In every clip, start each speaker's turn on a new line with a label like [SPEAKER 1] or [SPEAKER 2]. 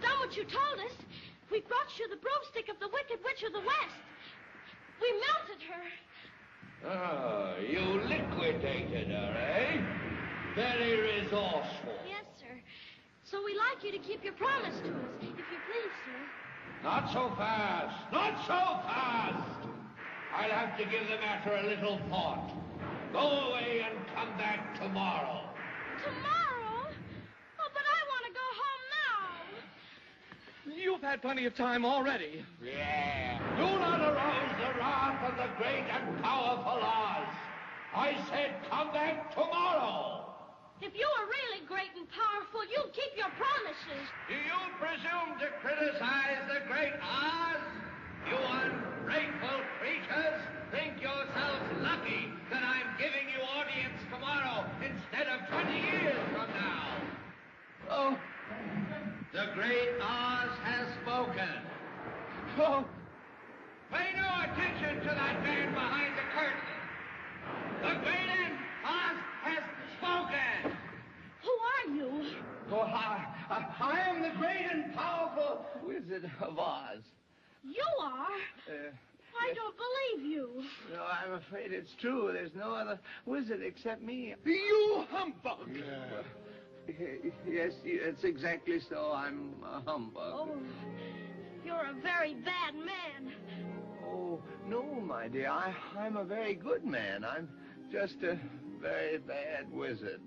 [SPEAKER 1] we've done what you told us. We brought you the broomstick of the Wicked Witch of the West. We melted her.
[SPEAKER 2] Oh, you liquidated her, eh? Very resourceful.
[SPEAKER 1] Yes, sir. So we'd like you to keep your promise to us, if you please, sir.
[SPEAKER 2] Not so fast. Not so fast. I'll have to give the matter a little thought. Go away and come back tomorrow.
[SPEAKER 1] Tomorrow? Oh, but I want to go home now.
[SPEAKER 3] You've had plenty of time already.
[SPEAKER 2] Yeah. Do not arouse the wrath of the great and powerful Oz. I said come back tomorrow.
[SPEAKER 1] If you were really great and powerful, you'd keep your promises.
[SPEAKER 2] Do you presume to criticize the great Oz? You ungrateful creatures think yourselves lucky that I'm giving you audience tomorrow instead of 20 years from now.
[SPEAKER 3] Oh.
[SPEAKER 2] The great Oz has spoken.
[SPEAKER 3] Oh.
[SPEAKER 2] Pay no attention to that man behind the curtain. The great Oz has spoken.
[SPEAKER 1] Who are you?
[SPEAKER 3] Oh, I am the great and powerful Wizard of Oz.
[SPEAKER 1] You are? I don't believe you.
[SPEAKER 3] No, I'm afraid it's true. There's no other wizard except me. You humbug! Yes, it's exactly so. I'm a humbug.
[SPEAKER 1] Oh, you're a very bad man.
[SPEAKER 3] Oh, no, my dear. I'm a very good man. I'm just a very bad wizard.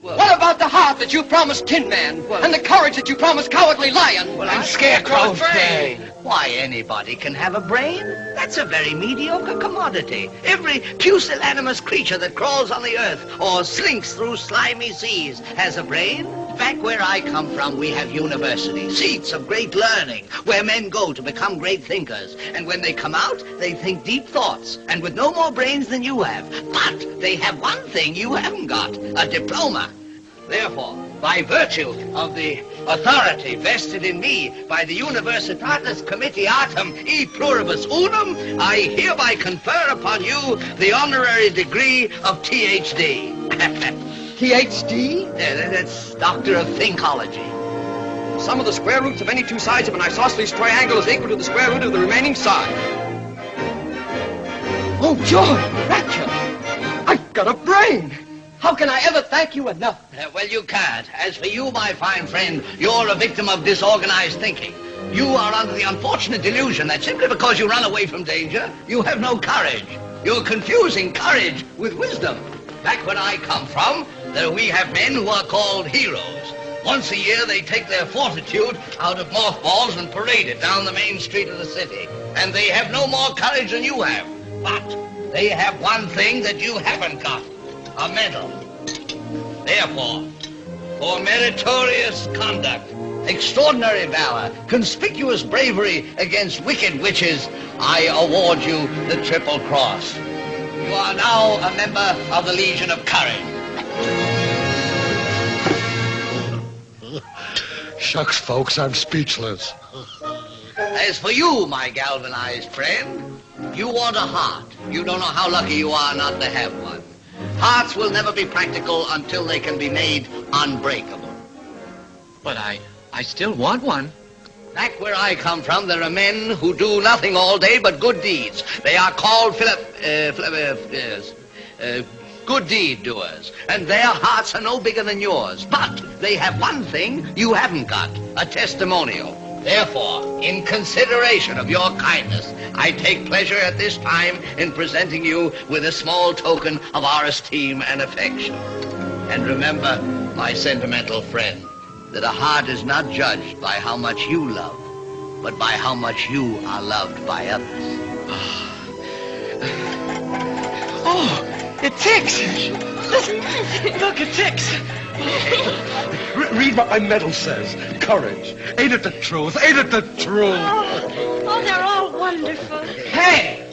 [SPEAKER 4] What about the heart that you promised Tin Man? And the courage that you promised Cowardly Lion?
[SPEAKER 5] And Scarecrow's brain. Why, anybody can have a brain. That's a very mediocre commodity. Every pusillanimous creature that crawls on the earth or slinks through slimy seas has a brain. Back where I come from, we have universities, seats of great learning, where men go to become great thinkers. And when they come out, they think deep thoughts, and with no more brains than you have. But they have one thing you haven't got, a diploma. Therefore, by virtue of the authority vested in me by the Universitatis Comitiatum e Pluribus Unum, I hereby confer upon you the honorary degree of Ph.D.
[SPEAKER 4] Ph.D.?
[SPEAKER 5] That's Doctor of Thinkology.
[SPEAKER 4] Sum of the square roots of any two sides of an isosceles triangle is equal to the square root of the remaining side. Oh, George, Ratchet! I've got a brain! How can I ever thank you enough?
[SPEAKER 5] Well, you can't. As for you, my fine friend, you're a victim of disorganized thinking. You are under the unfortunate delusion that simply because you run away from danger, you have no courage. You're confusing courage with wisdom. Back where I come from, we have men who are called heroes. Once a year, they take their fortitude out of mothballs and parade it down the main street of the city. And they have no more courage than you have. But they have one thing that you haven't got. A medal. Therefore, for meritorious conduct, extraordinary valor, conspicuous bravery against wicked witches, I award you the Triple Cross. You are now a member of the Legion of Courage.
[SPEAKER 6] Shucks, folks, I'm speechless.
[SPEAKER 5] As for you, my galvanized friend, you want a heart. You don't know how lucky you are not to have one. Hearts will never be practical until they can be made unbreakable.
[SPEAKER 4] But I still want one.
[SPEAKER 5] Back where I come from, there are men who do nothing all day but good deeds. They are called good deed doers, and their hearts are no bigger than yours. But they have one thing you haven't got, a testimonial. Therefore, in consideration of your kindness, I take pleasure at this time in presenting you with a small token of our esteem and affection. And remember, my sentimental friend, that a heart is not judged by how much you love, but by how much you are loved by others.
[SPEAKER 4] Oh, it ticks! Listen, look, it ticks!
[SPEAKER 6] Read what my medal says. Courage. Ain't it the truth? Ain't it the truth?
[SPEAKER 1] Oh, they're all wonderful.
[SPEAKER 4] Hey!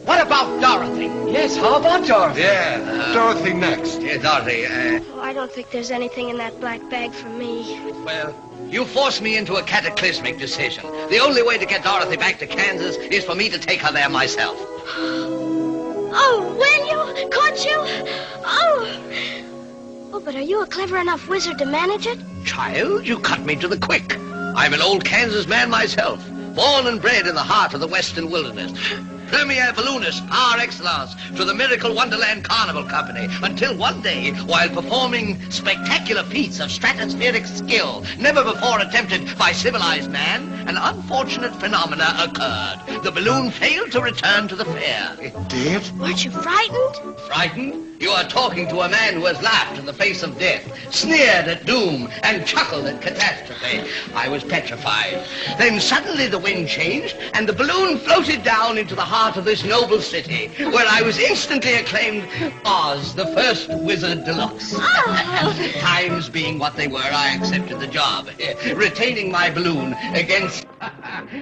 [SPEAKER 4] What about Dorothy? Yes, how about Dorothy?
[SPEAKER 6] Yeah, Dorothy next.
[SPEAKER 5] Yeah, Dorothy,
[SPEAKER 1] Oh, I don't think there's anything in that black bag for me.
[SPEAKER 5] well, you forced me into a cataclysmic decision. The only way to get Dorothy back to Kansas is for me to take her there myself.
[SPEAKER 1] Oh, will you? Could you? Oh, but are you a clever enough wizard to manage it?
[SPEAKER 5] Child, you cut me to the quick. I'm an old Kansas man myself, born and bred in the heart of the western wilderness. Premier balloonist par excellence to the Miracle Wonderland Carnival Company, until one day, while performing spectacular feats of stratospheric skill never before attempted by civilized man, an unfortunate phenomena occurred. The balloon failed to return to the fair.
[SPEAKER 6] It did?
[SPEAKER 1] Weren't you frightened?
[SPEAKER 5] Frightened? You are talking to a man who has laughed in the face of death, sneered at doom, and chuckled at catastrophe. I was petrified. Then suddenly the wind changed, and the balloon floated down into the heart of this noble city, where I was instantly acclaimed Oz, the first wizard deluxe.
[SPEAKER 1] Oh.
[SPEAKER 5] Times being what they were, I accepted the job, retaining my balloon against...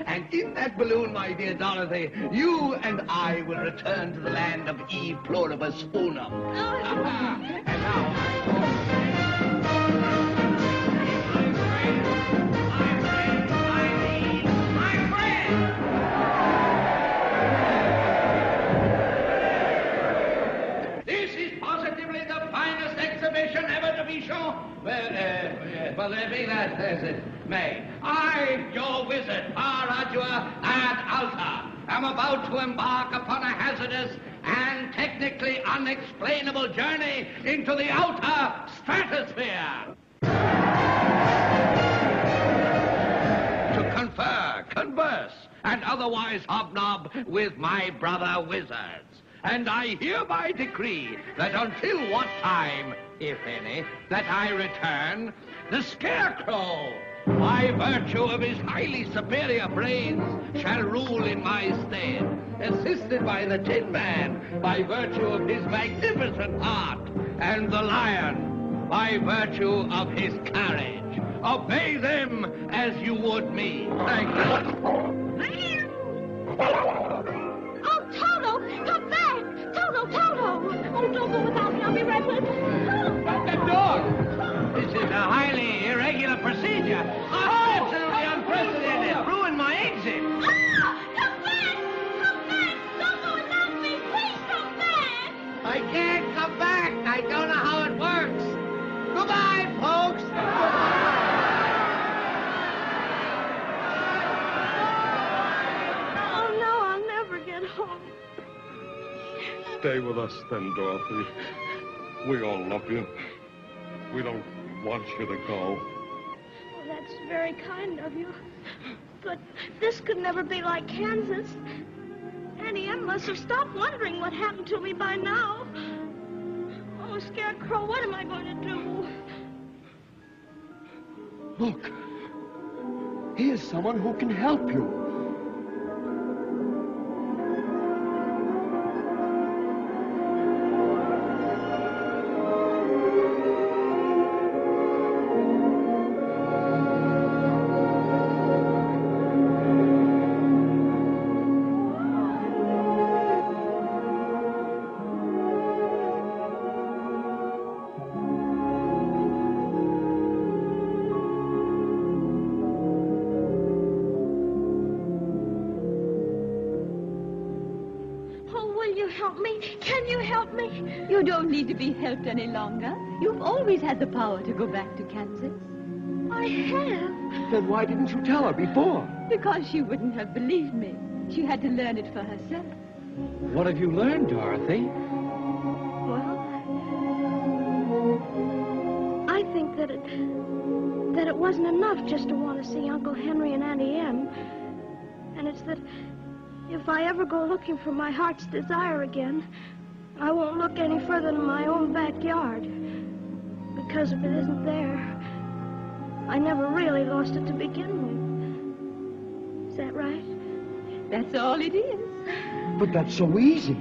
[SPEAKER 5] And in that balloon, my dear Dorothy, you and I will return to the land of E pluribus unum. And now...
[SPEAKER 2] Be that as it may, I, your wizard, par ardua ad alta, am about to embark upon a hazardous and technically unexplainable journey into the outer stratosphere. To confer, converse, and otherwise hobnob with my brother wizards. And I hereby decree that until what time, if any, that I return, the Scarecrow, by virtue of his highly superior brains, shall rule in my stead, assisted by the Tin Man, by virtue of his magnificent heart, and the Lion, by virtue of his courage. Obey them as you would me. Thank you.
[SPEAKER 1] Oh, Toto, come back! Toto! Oh, don't go without me. I'll be right with you.
[SPEAKER 2] Shut the door! This is a highly irregular procedure. Absolutely unprecedented. Ruin my exit.
[SPEAKER 1] Ah! Come back! Come back! Don't go without me. Please come back!
[SPEAKER 2] I can't come back. I don't know how it works. Goodbye, folks.
[SPEAKER 1] Oh, no, I'll never get home.
[SPEAKER 6] Stay with us then, Dorothy. We all love you. We don't want you to go.
[SPEAKER 1] Well, that's very kind of you. But this could never be like Kansas. Auntie Em must have stopped wondering what happened to me by now. Oh, Scarecrow, what am I going to do?
[SPEAKER 3] Look. Here's someone who can help you.
[SPEAKER 7] You don't need to be helped any longer. You've always had the power to go back to Kansas.
[SPEAKER 1] I have.
[SPEAKER 3] Then why didn't you tell her before?
[SPEAKER 7] Because she wouldn't have believed me. She had to learn it for herself.
[SPEAKER 8] What have you learned, Dorothy?
[SPEAKER 1] Well, I think that it wasn't enough just to want to see Uncle Henry and Auntie Em. And it's that if I ever go looking for my heart's desire again, I won't look any further than my own backyard. Because if it isn't there, I never really lost it to begin with. Is that right?
[SPEAKER 7] That's all it is.
[SPEAKER 3] But that's so easy.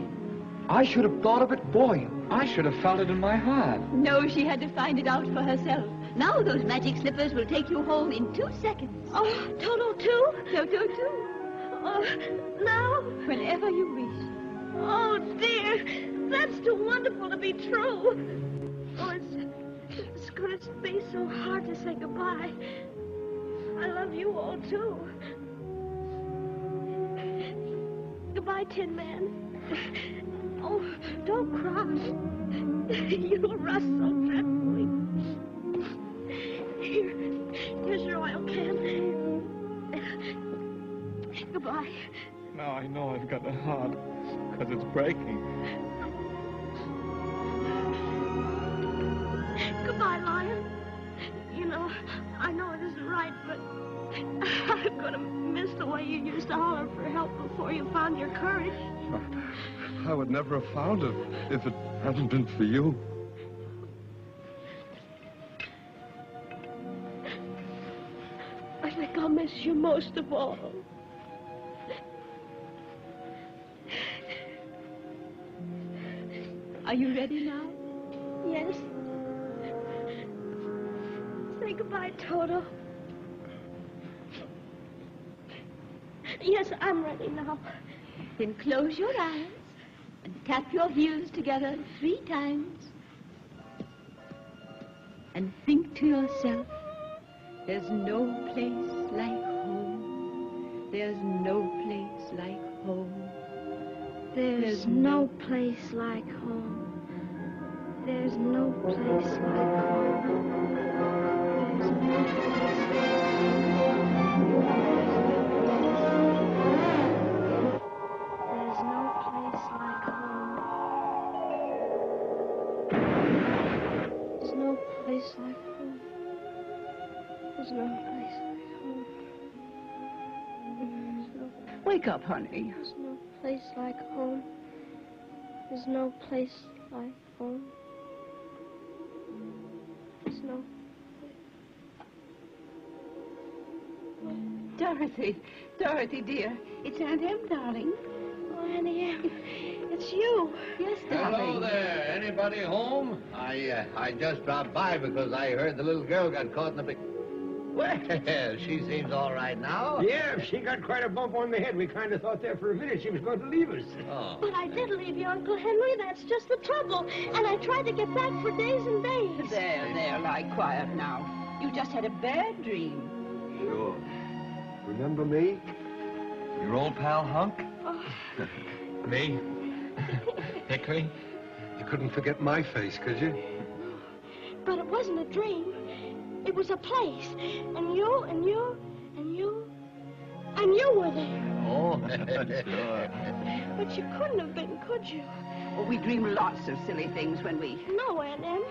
[SPEAKER 3] I should have thought of it for you.
[SPEAKER 8] I should have felt it in my heart.
[SPEAKER 7] No, she had to find it out for herself. Now those magic slippers will take you home in 2 seconds.
[SPEAKER 1] Oh, Toto too?
[SPEAKER 7] Toto too.
[SPEAKER 1] Oh, now?
[SPEAKER 7] Whenever you wish.
[SPEAKER 1] Oh, dear. That's too wonderful to be true. Oh, it's going to be so hard to say goodbye. I love you all, too. Goodbye, Tin Man. Oh, don't cry. You'll rust so dreadfully. Here,
[SPEAKER 6] Now I know I've got a heart, because it's breaking.
[SPEAKER 1] Goodbye, Lion. You know, I know it isn't right, but I'm gonna miss the way you used to holler for help before you found your courage.
[SPEAKER 6] I would never have found it if it hadn't been for you.
[SPEAKER 1] I think I'll miss you most of all.
[SPEAKER 7] Are you ready now?
[SPEAKER 1] Yes. Say goodbye, Toto. Yes, I'm ready now.
[SPEAKER 7] Then close your eyes and tap your heels together 3 times. And think to yourself, there's no place like home. There's no place like home.
[SPEAKER 1] There's no place like home. There's no place like home. There's no place like home. There's no place like home. There's no place like home. There's no
[SPEAKER 7] Wake up, honey.
[SPEAKER 1] There's no place like home. There's no place like home. There's no...
[SPEAKER 7] Dorothy, dear. It's Aunt Em, darling.
[SPEAKER 1] Oh, Annie Em, it's you.
[SPEAKER 7] Yes, darling.
[SPEAKER 5] Hello there. Anybody home? I just dropped by because I heard the little girl got caught in a big... Well, she seems all right now.
[SPEAKER 9] Yeah, she got quite a bump on the head. We kind of thought there for a minute she was going to leave us.
[SPEAKER 5] Oh.
[SPEAKER 1] But I did leave you, Uncle Henry. That's just the trouble. And I tried to get back for days and days.
[SPEAKER 7] There, lie quiet now. You just had a bad dream.
[SPEAKER 9] Sure. Remember me?
[SPEAKER 8] Your old pal, Hunk?
[SPEAKER 1] Oh.
[SPEAKER 9] Me?
[SPEAKER 8] Hickory?
[SPEAKER 9] You couldn't forget my face, could you?
[SPEAKER 1] But it wasn't a dream. It was a place. And you, and you, and you, and you were there.
[SPEAKER 5] Oh.
[SPEAKER 1] But you couldn't have been, could you?
[SPEAKER 7] Oh, we dream lots of silly things when we...
[SPEAKER 1] No, Aunt Em.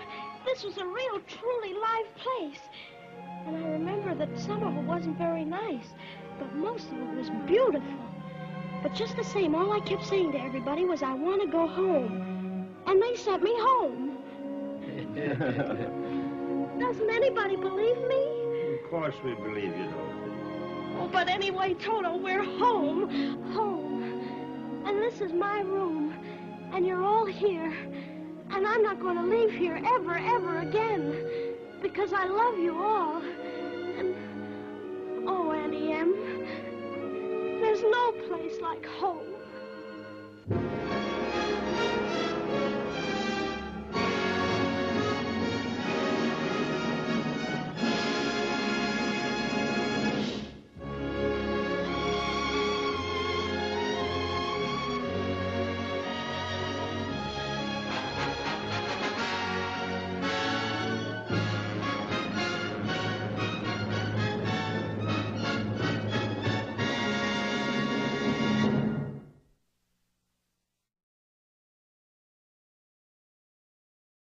[SPEAKER 1] This was a real, truly live place. And I remember that some of it wasn't very nice, but most of it was beautiful. But just the same, all I kept saying to everybody was, I want to go home. And they sent me home. Doesn't anybody believe me?
[SPEAKER 9] Of course we believe you, Dorothy.
[SPEAKER 1] Oh, but anyway, Toto, we're home. Home. And this is my room. And you're all here. And I'm not going to leave here ever, ever again. Because I love you all. And, oh, Annie Em, there's no place like home.